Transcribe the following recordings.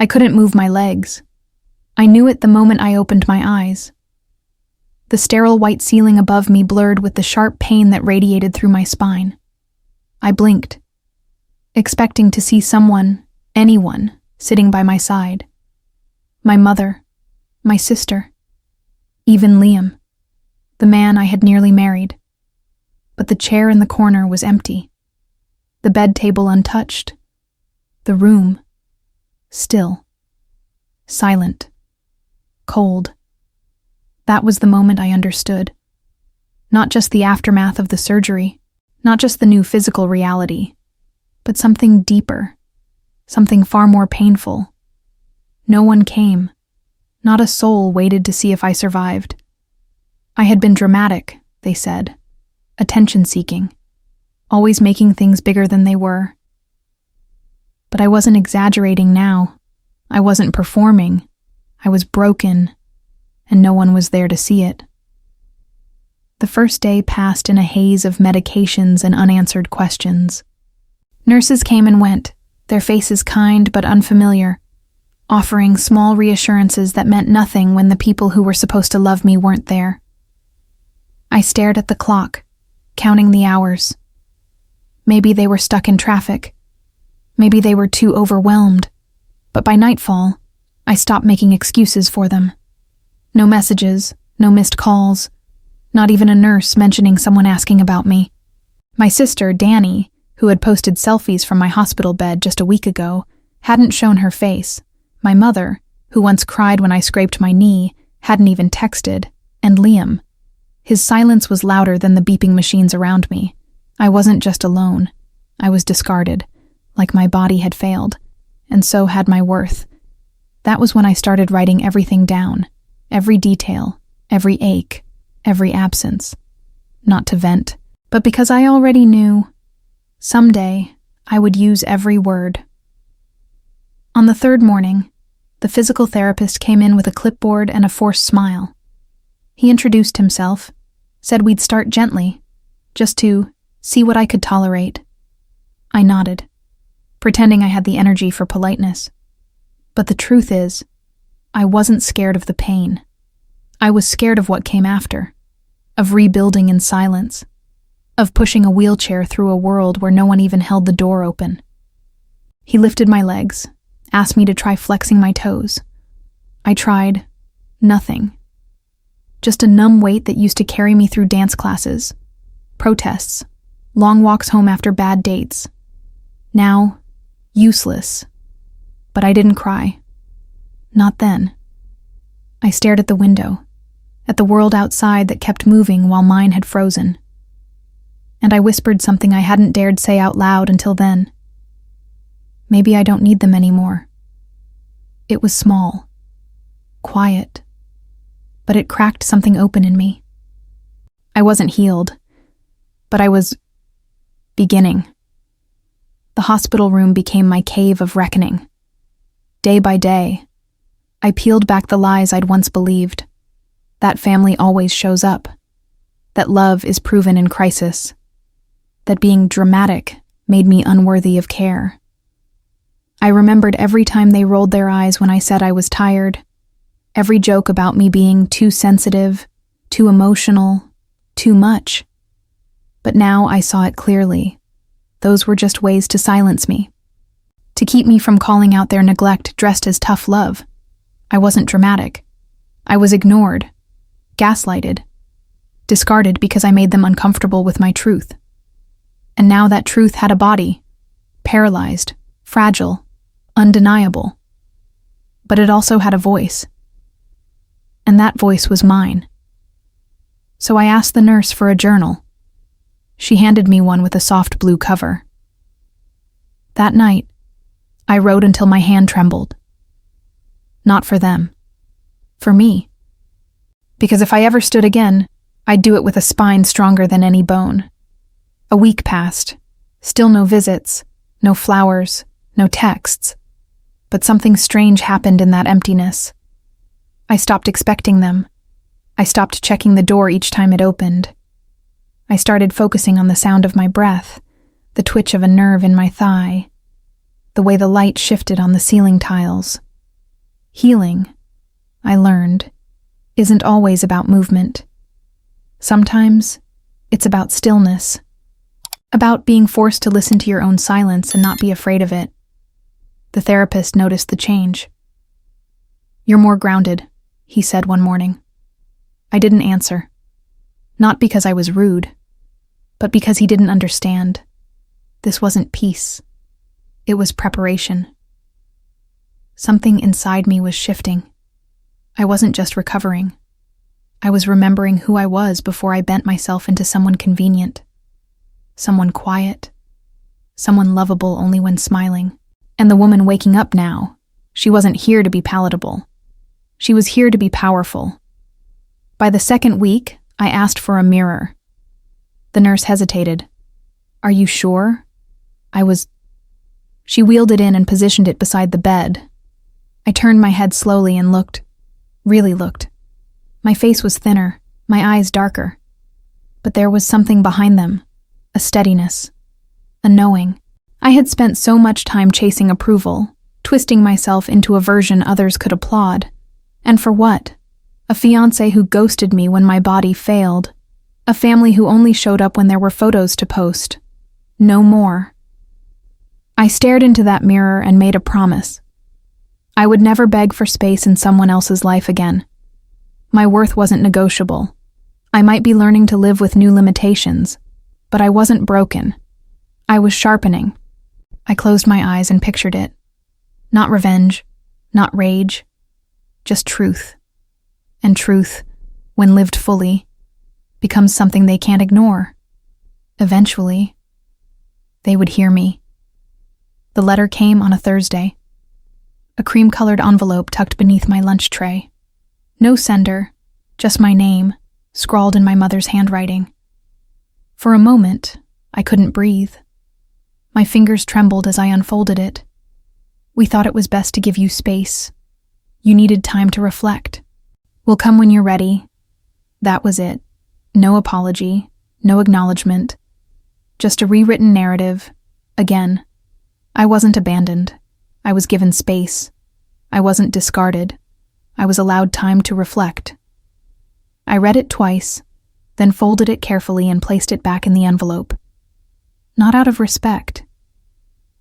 I couldn't move my legs. I knew it the moment I opened my eyes. The sterile white ceiling above me blurred with the sharp pain that radiated through my spine. I blinked, expecting to see someone, anyone, sitting by my side. My mother, my sister, even Liam, the man I had nearly married. But the chair in the corner was empty, the bed table untouched, the room still, silent, cold. That was the moment I understood. Not just the aftermath of the surgery, not just the new physical reality, but something deeper, something far more painful. No one came. Not a soul waited to see if I survived. I had been dramatic, they said, attention-seeking, always making things bigger than they were. But I wasn't exaggerating now. I wasn't performing. I was broken, and no one was there to see it. The first day passed in a haze of medications and unanswered questions. Nurses came and went, their faces kind but unfamiliar, offering small reassurances that meant nothing when the people who were supposed to love me weren't there. I stared at the clock, counting the hours. Maybe they were stuck in traffic. Maybe they were too overwhelmed. But by nightfall, I stopped making excuses for them. No messages, no missed calls, not even a nurse mentioning someone asking about me. My sister, Danny, who had posted selfies from my hospital bed just a week ago, hadn't shown her face. My mother, who once cried when I scraped my knee, hadn't even texted. And Liam. His silence was louder than the beeping machines around me. I wasn't just alone. I was discarded, like my body had failed, and so had my worth. That was when I started writing everything down. Every detail, every ache, every absence. Not to vent, but because I already knew, someday, I would use every word. On the third morning, the physical therapist came in with a clipboard and a forced smile. He introduced himself, said we'd start gently, just to see what I could tolerate. I nodded, pretending I had the energy for politeness. But the truth is, I wasn't scared of the pain. I was scared of what came after, of rebuilding in silence, of pushing a wheelchair through a world where no one even held the door open. He lifted my legs, asked me to try flexing my toes. I tried. Nothing. Just a numb weight that used to carry me through dance classes, protests, long walks home after bad dates. Now, useless. But I didn't cry. Not then. I stared at the window, at the world outside that kept moving while mine had frozen. And I whispered something I hadn't dared say out loud until then. Maybe I don't need them anymore. It was small, quiet, but it cracked something open in me. I wasn't healed, but I was beginning. The hospital room became my cave of reckoning. Day by day, I peeled back the lies I'd once believed. That family always shows up. That love is proven in crisis. That being dramatic made me unworthy of care. I remembered every time they rolled their eyes when I said I was tired, every joke about me being too sensitive, too emotional, too much. But now I saw it clearly. Those were just ways to silence me, to keep me from calling out their neglect dressed as tough love. I wasn't dramatic. I was ignored, gaslighted, discarded because I made them uncomfortable with my truth. And now that truth had a body, paralyzed, fragile, undeniable. But it also had a voice. And that voice was mine. So I asked the nurse for a journal. She handed me one with a soft blue cover. That night, I wrote until my hand trembled. Not for them. For me. Because if I ever stood again, I'd do it with a spine stronger than any bone. A week passed. Still no visits, no flowers, no texts. But something strange happened in that emptiness. I stopped expecting them. I stopped checking the door each time it opened. I started focusing on the sound of my breath, the twitch of a nerve in my thigh, the way the light shifted on the ceiling tiles, Healing, I learned, isn't always about movement. Sometimes it's about stillness, about being forced to listen to your own silence and not be afraid of it. The therapist noticed the change. "You're more grounded," he said one morning. I didn't answer. Not because I was rude, but because he didn't understand. This wasn't peace. It was preparation. Something inside me was shifting. I wasn't just recovering. I was remembering who I was before I bent myself into someone convenient. Someone quiet. Someone lovable only when smiling. And the woman waking up now, she wasn't here to be palatable. She was here to be powerful. By the second week, I asked for a mirror. The nurse hesitated. "Are you sure?" She wheeled it in and positioned it beside the bed. I turned my head slowly and looked. Really looked. My face was thinner, my eyes darker. But there was something behind them. A steadiness. A knowing. I had spent so much time chasing approval, twisting myself into a version others could applaud. And for what? A fiancé who ghosted me when my body failed. A family who only showed up when there were photos to post. No more. I stared into that mirror and made a promise. I would never beg for space in someone else's life again. My worth wasn't negotiable. I might be learning to live with new limitations, but I wasn't broken. I was sharpening. I closed my eyes and pictured it. Not revenge, not rage, just truth. And truth, when lived fully, becomes something they can't ignore. Eventually, they would hear me. The letter came on a Thursday. A cream-colored envelope tucked beneath my lunch tray. No sender, just my name, scrawled in my mother's handwriting. For a moment, I couldn't breathe. My fingers trembled as I unfolded it. "We thought it was best to give you space. You needed time to reflect. We'll come when you're ready." That was it. No apology, no acknowledgement. Just a rewritten narrative. Again. I wasn't abandoned. I was given space. I wasn't discarded. I was allowed time to reflect. I read it twice, then folded it carefully and placed it back in the envelope. Not out of respect,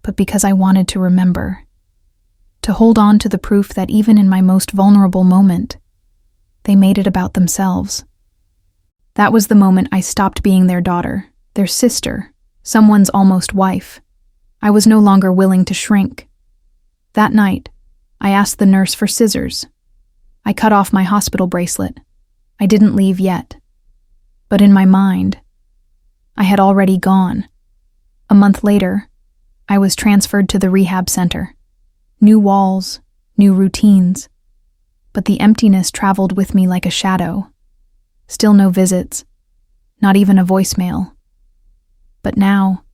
but because I wanted to remember. To hold on to the proof that even in my most vulnerable moment, they made it about themselves. That was the moment I stopped being their daughter, their sister, someone's almost wife. I was no longer willing to shrink. That night, I asked the nurse for scissors. I cut off my hospital bracelet. I didn't leave yet. But in my mind, I had already gone. A month later, I was transferred to the rehab center. New walls, new routines. But the emptiness traveled with me like a shadow. Still no visits, not even a voicemail. But now,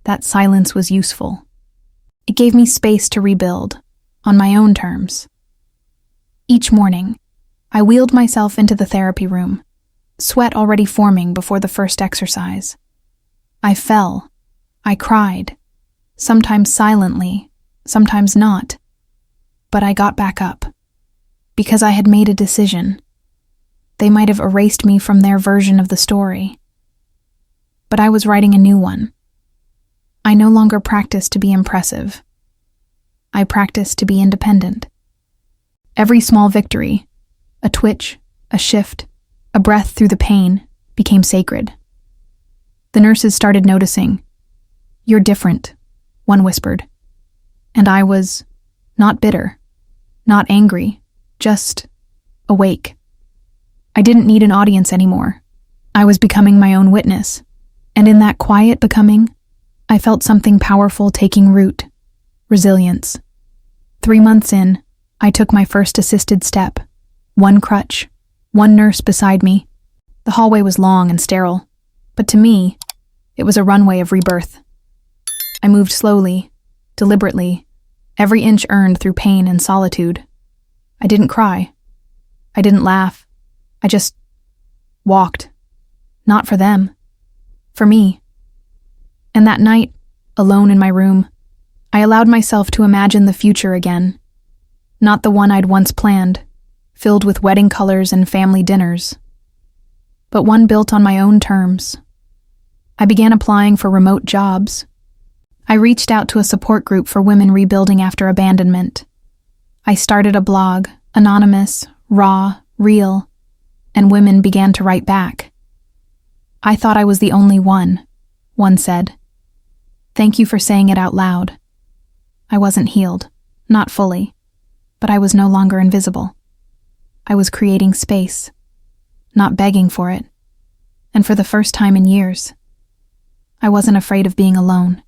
that silence was useful. It gave me space to rebuild, on my own terms. Each morning, I wheeled myself into the therapy room, sweat already forming before the first exercise. I fell. I cried, sometimes silently, sometimes not. But I got back up, because I had made a decision. They might have erased me from their version of the story. But I was writing a new one. I no longer practiced to be impressive. I practiced to be independent. Every small victory, a twitch, a shift, a breath through the pain, became sacred. The nurses started noticing. "You're different," one whispered. And I was not bitter, not angry, just awake. I didn't need an audience anymore. I was becoming my own witness. And in that quiet becoming, I felt something powerful taking root. Resilience. 3 months in, I took my first assisted step. One crutch, one nurse beside me. The hallway was long and sterile, but to me, it was a runway of rebirth. I moved slowly, deliberately, every inch earned through pain and solitude. I didn't cry. I didn't laugh. I just walked. Not for them. For me. And that night, alone in my room, I allowed myself to imagine the future again. Not the one I'd once planned, filled with wedding colors and family dinners, but one built on my own terms. I began applying for remote jobs. I reached out to a support group for women rebuilding after abandonment. I started a blog, anonymous, raw, real, and women began to write back. I thought I was the only one said. Thank you for saying it out loud. I wasn't healed, not fully, but I was no longer invisible. I was creating space, not begging for it, and for the first time in years, I wasn't afraid of being alone.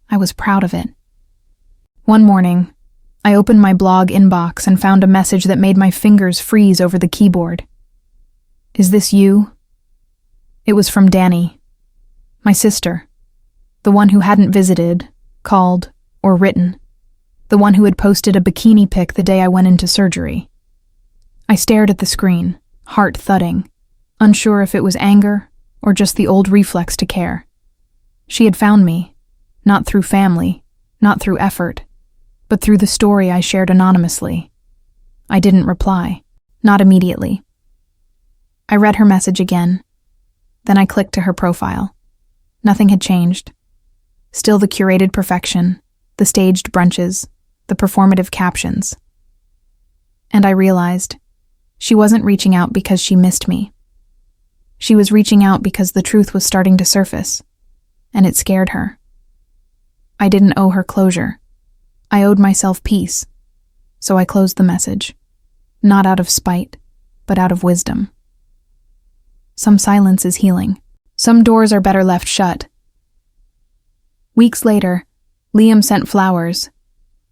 I was proud of it. One morning, I opened my blog inbox and found a message that made my fingers freeze over the keyboard. Is this you? It was from Danny, my sister, the one who hadn't visited, called, or written, the one who had posted a bikini pic the day I went into surgery. I stared at the screen, heart thudding, unsure if it was anger or just the old reflex to care. She had found me, not through family, not through effort, but through the story I shared anonymously. I didn't reply, not immediately. I read her message again. Then I clicked to her profile. Nothing had changed. Still the curated perfection, the staged brunches, the performative captions. And I realized she wasn't reaching out because she missed me. She was reaching out because the truth was starting to surface, and it scared her. I didn't owe her closure. I owed myself peace, so I closed the message, not out of spite, but out of wisdom. Some silence is healing. Some doors are better left shut. Weeks later, Liam sent flowers,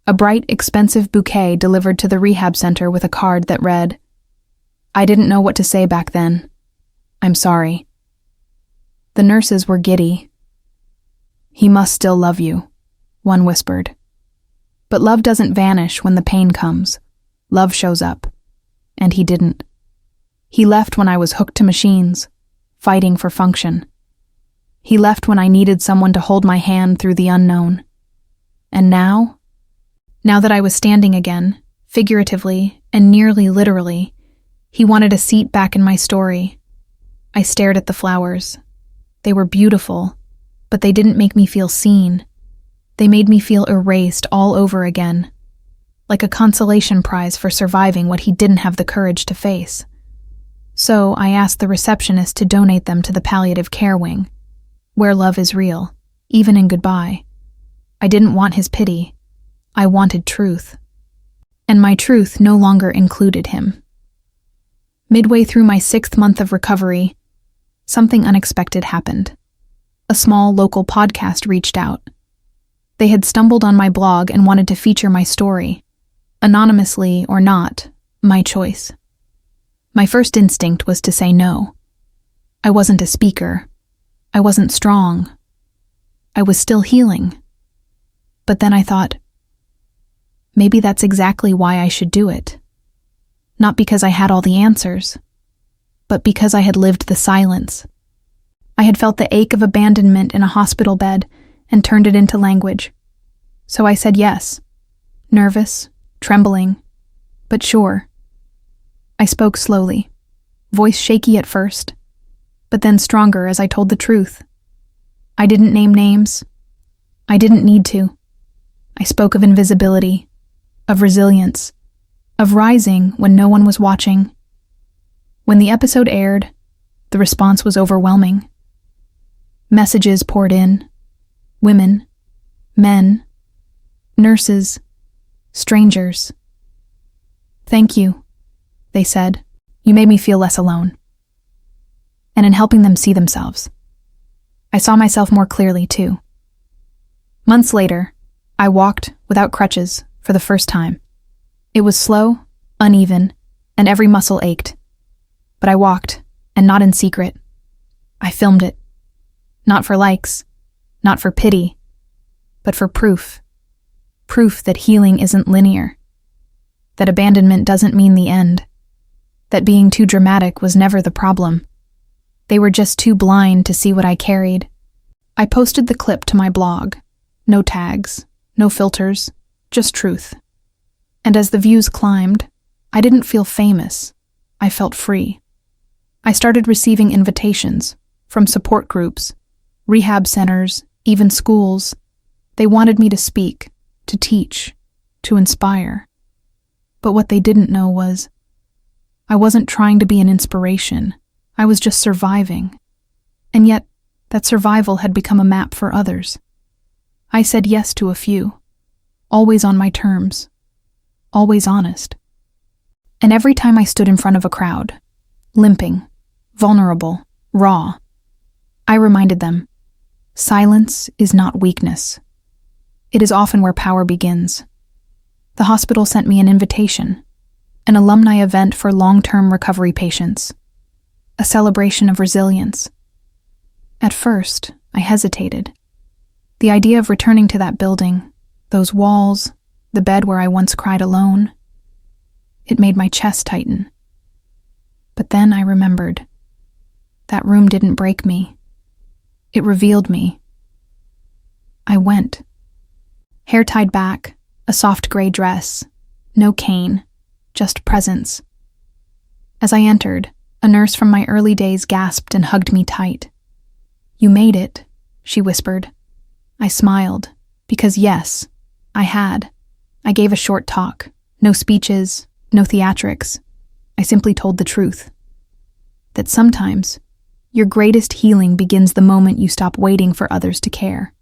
a bright, expensive bouquet delivered to the rehab center with a card that read, I didn't know what to say back then. I'm sorry. The nurses were giddy. He must still love you, one whispered. But love doesn't vanish when the pain comes. Love shows up. And he didn't. He left when I was hooked to machines, fighting for function. He left when I needed someone to hold my hand through the unknown. And now that I was standing again, figuratively and nearly literally, he wanted a seat back in my story. I stared at the flowers. They were beautiful, but they didn't make me feel seen. They made me feel erased all over again, like a consolation prize for surviving what he didn't have the courage to face. So I asked the receptionist to donate them to the palliative care wing, where love is real, even in goodbye. I didn't want his pity. I wanted truth. And my truth no longer included him. Midway through my 6th month of recovery, something unexpected happened. A small local podcast reached out. They had stumbled on my blog and wanted to feature my story. Anonymously or not, my choice. My first instinct was to say no. I wasn't a speaker. I wasn't strong. I was still healing. But then I thought, maybe that's exactly why I should do it. Not because I had all the answers, but because I had lived the silence. I had felt the ache of abandonment in a hospital bed and turned it into language. So I said yes, nervous, trembling, but sure. I spoke slowly, voice shaky at first, but then stronger as I told the truth. I didn't name names. I didn't need to. I spoke of invisibility, of resilience, of rising when no one was watching. When the episode aired, the response was overwhelming. Messages poured in. Women, men, nurses, strangers. Thank you, they said. You made me feel less alone. And in helping them see themselves, I saw myself more clearly too. Months later, I walked without crutches for the first time. It was slow, uneven, and every muscle ached. But I walked, and not in secret. I filmed it. Not for likes, not for pity, but for proof. Proof that healing isn't linear. That abandonment doesn't mean the end. That being too dramatic was never the problem. They were just too blind to see what I carried. I posted the clip to my blog. No tags, no filters, just truth. And as the views climbed, I didn't feel famous. I felt free. I started receiving invitations from support groups, rehab centers, even schools. They wanted me to speak, to teach, to inspire. But what they didn't know was, I wasn't trying to be an inspiration. I was just surviving. And yet, that survival had become a map for others. I said yes to a few, always on my terms, always honest. And every time I stood in front of a crowd, limping, vulnerable, raw, I reminded them, silence is not weakness. It is often where power begins. The hospital sent me an invitation, an alumni event for long-term recovery patients, a celebration of resilience. At first, I hesitated. The idea of returning to that building, those walls, the bed where I once cried alone, it made my chest tighten. But then I remembered. That room didn't break me. It revealed me. I went. Hair tied back, a soft gray dress, no cane, just presence. As I entered, a nurse from my early days gasped and hugged me tight. "You made it," she whispered. I smiled, because yes, I had. I gave a short talk, no speeches, no theatrics. I simply told the truth. That sometimes, your greatest healing begins the moment you stop waiting for others to care.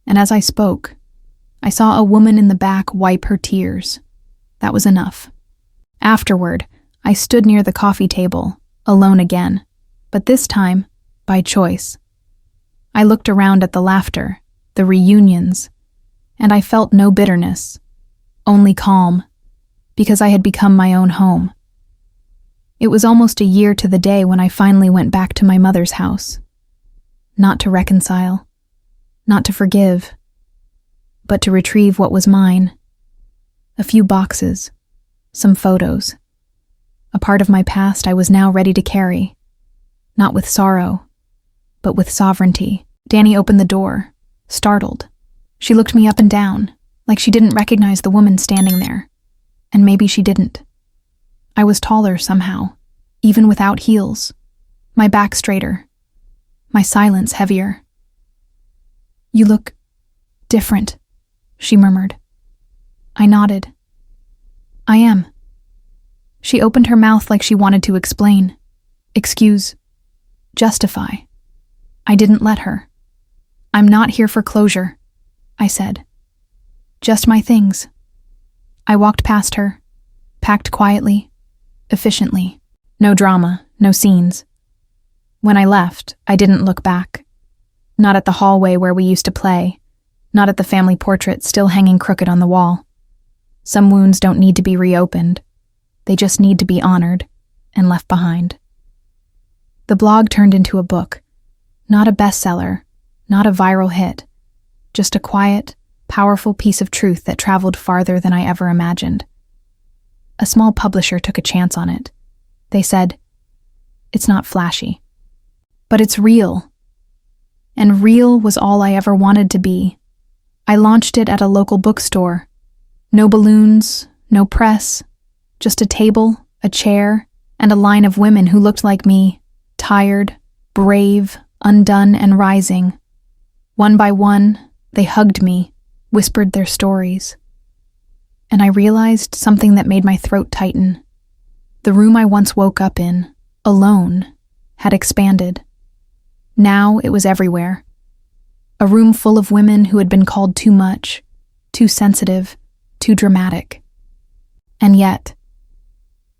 And as I spoke, I saw a woman in the back wipe her tears. That was enough. Afterward, I stood near the coffee table, alone again, but this time, by choice. I looked around at the laughter, the reunions, and I felt no bitterness, only calm, because I had become my own home. It was almost a year to the day when I finally went back to my mother's house. Not to reconcile, not to forgive, but to retrieve what was mine. A few boxes, some photos. A part of my past I was now ready to carry, not with sorrow, but with sovereignty. Danny opened the door, startled. She looked me up and down, like she didn't recognize the woman standing there. And maybe she didn't. I was taller somehow, even without heels. My back straighter. My silence heavier. "You look different," she murmured. I nodded. "I am." She opened her mouth like she wanted to explain, excuse, justify. I didn't let her. "I'm not here for closure," I said. "Just my things." I walked past her, packed quietly, efficiently. No drama, no scenes. When I left, I didn't look back. Not at the hallway where we used to play, not at the family portrait still hanging crooked on the wall. Some wounds don't need to be reopened. They just need to be honored and left behind. The blog turned into a book. Not a bestseller, not a viral hit. Just a quiet, powerful piece of truth that traveled farther than I ever imagined. A small publisher took a chance on it. They said, "It's not flashy, but it's real." And real was all I ever wanted to be. I launched it at a local bookstore. No balloons, no press, just a table, a chair, and a line of women who looked like me, tired, brave, undone, and rising. One by one, they hugged me, whispered their stories. And I realized something that made my throat tighten. The room I once woke up in, alone, had expanded. Now it was everywhere. A room full of women who had been called too much, too sensitive, too dramatic. And yet,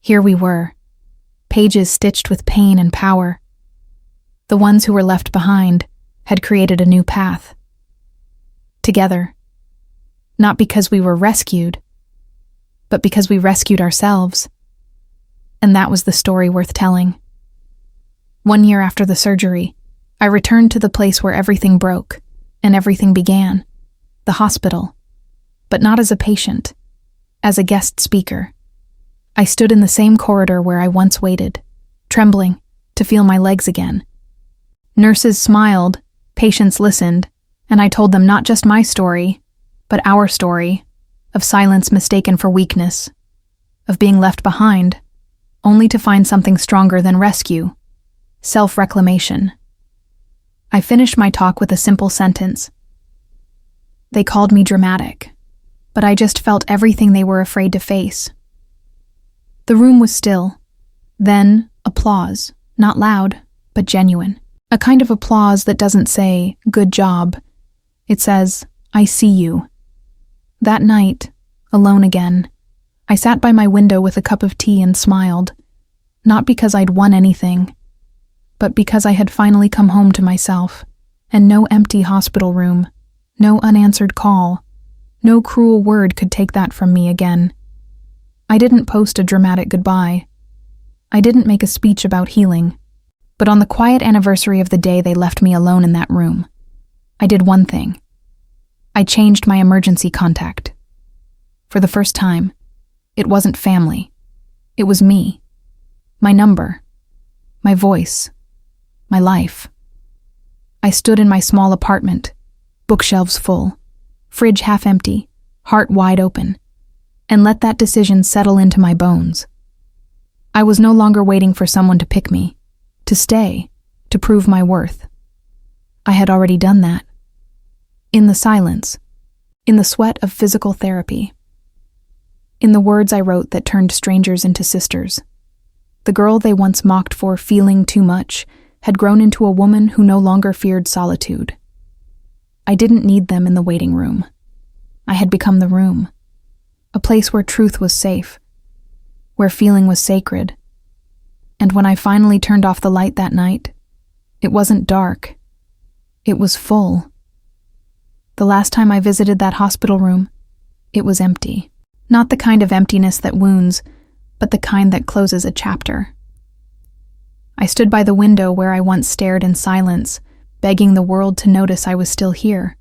here we were, pages stitched with pain and power. The ones who were left behind had created a new path. Together. Not because we were rescued, but because we rescued ourselves. And that was the story worth telling. 1 year after the surgery, I returned to the place where everything broke and everything began, the hospital, but not as a patient, as a guest speaker. I stood in the same corridor where I once waited, trembling to feel my legs again. Nurses smiled, patients listened, and I told them not just my story, but our story, of silence mistaken for weakness, of being left behind, only to find something stronger than rescue, self-reclamation. I finished my talk with a simple sentence. They called me dramatic, but I just felt everything they were afraid to face. The room was still. Then, applause, not loud, but genuine. A kind of applause that doesn't say, "Good job." It says, "I see you." That night, alone again, I sat by my window with a cup of tea and smiled, not because I'd won anything, but because I had finally come home to myself, and no empty hospital room, no unanswered call, no cruel word could take that from me again. I didn't post a dramatic goodbye. I didn't make a speech about healing, but on the quiet anniversary of the day they left me alone in that room, I did one thing. I changed my emergency contact. For the first time, it wasn't family. It was me. My number. My voice. My life. I stood in my small apartment, bookshelves full, fridge half empty, heart wide open, and let that decision settle into my bones. I was no longer waiting for someone to pick me, to stay, to prove my worth. I had already done that. In the silence, in the sweat of physical therapy, in the words I wrote that turned strangers into sisters. The girl they once mocked for feeling too much had grown into a woman who no longer feared solitude. I didn't need them in the waiting room. I had become the room, a place where truth was safe, where feeling was sacred. And when I finally turned off the light that night, it wasn't dark. It was full. The last time I visited that hospital room, it was empty. Not the kind of emptiness that wounds, but the kind that closes a chapter. I stood by the window where I once stared in silence, begging the world to notice I was still here,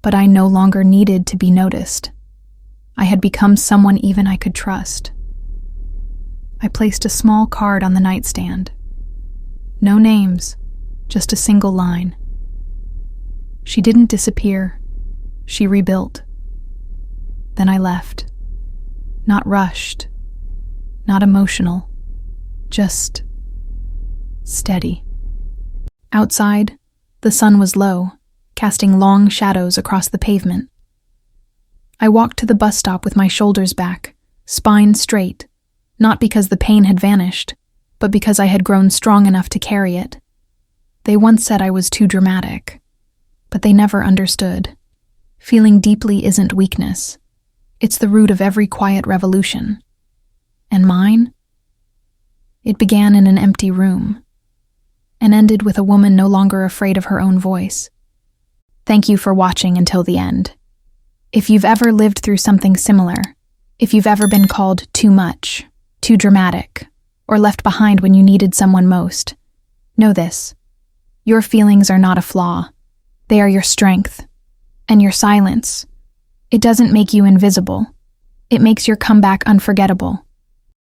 but I no longer needed to be noticed. I had become someone even I could trust. I placed a small card on the nightstand. No names, just a single line. She didn't disappear. She rebuilt. Then I left. Not rushed, not emotional, just steady. Outside, the sun was low, casting long shadows across the pavement. I walked to the bus stop with my shoulders back, spine straight, not because the pain had vanished, but because I had grown strong enough to carry it. They once said I was too dramatic, but they never understood. Feeling deeply isn't weakness. It's the root of every quiet revolution. And mine? It began in an empty room, and ended with a woman no longer afraid of her own voice. Thank you for watching until the end. If you've ever lived through something similar, if you've ever been called too much, too dramatic, or left behind when you needed someone most, know this. Your feelings are not a flaw. They are your strength. And your silence. It doesn't make you invisible. It makes your comeback unforgettable.